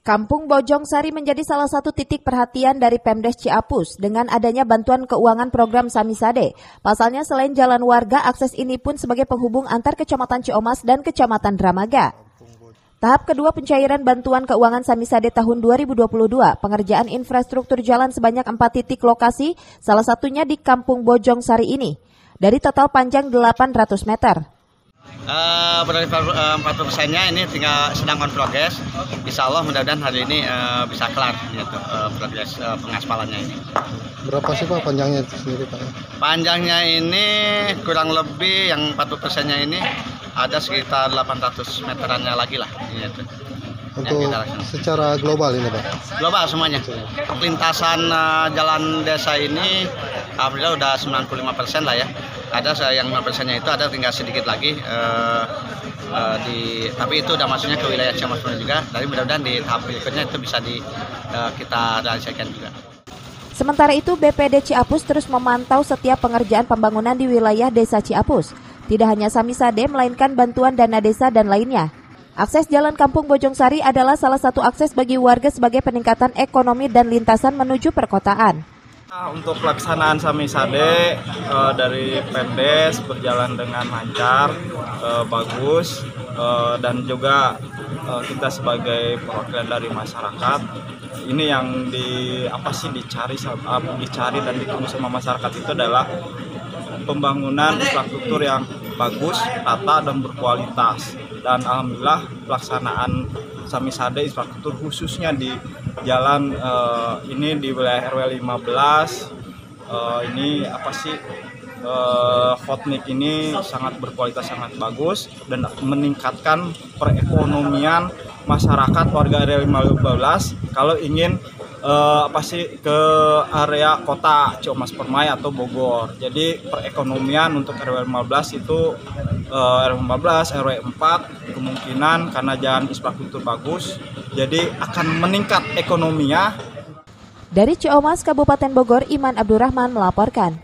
Kampung Bojong Sari menjadi salah satu titik perhatian dari Pemdes Ciapus dengan adanya bantuan keuangan program Samisade. Pasalnya selain jalan warga, akses ini pun sebagai penghubung antar Kecamatan Ciomas dan Kecamatan Dramaga. Tahap kedua pencairan bantuan keuangan Samisade tahun 2022, pengerjaan infrastruktur jalan sebanyak 4 titik lokasi, salah satunya di Kampung Bojong Sari ini. Dari total panjang 800 meter. Berarti 40%-nya ini tinggal sedang on progress. Insya Allah mudah-mudahan hari ini bisa kelar gitu, progres pengaspalannya ini. Berapa sih Pak panjangnya itu sendiri Pak? Panjangnya ini kurang lebih yang 40%-nya ini ada sekitar 800 meterannya lagi lah. Gitu. Untuk secara global ini Pak? Global semuanya. Lintasan jalan desa ini alhamdulillah udah 95% lah ya. Ada yang 5%-nya itu ada tinggal sedikit lagi, tapi itu udah masuknya ke wilayah Ciamas juga. Tapi mudah-mudahan di tahap berikutnya itu bisa kita realisasikan juga. Sementara itu BPD Ciapus terus memantau setiap pengerjaan pembangunan di wilayah desa Ciapus. Tidak hanya Samisade melainkan bantuan dana desa dan lainnya. Akses jalan Kampung Bojong Sari adalah salah satu akses bagi warga sebagai peningkatan ekonomi dan lintasan menuju perkotaan. Untuk pelaksanaan Samisade dari Pemdes berjalan dengan lancar, bagus, dan juga kita sebagai perwakilan dari masyarakat ini yang dicari dan ditunggu sama masyarakat itu adalah pembangunan infrastruktur yang bagus, rata dan berkualitas. Dan alhamdulillah pelaksanaan Samisade infrastruktur khususnya di jalan ini di wilayah RW 15 ini Hotnik ini sangat berkualitas, sangat bagus dan meningkatkan perekonomian masyarakat warga RW 15 kalau ingin ke area kota Ciomas Permai atau Bogor. Jadi perekonomian untuk RW 15 itu RW 15, RW 4 kemungkinan karena jalan infrastruktur bagus jadi akan meningkat ekonominya. Dari Ciomas, Kabupaten Bogor, Iman Abdurrahman melaporkan.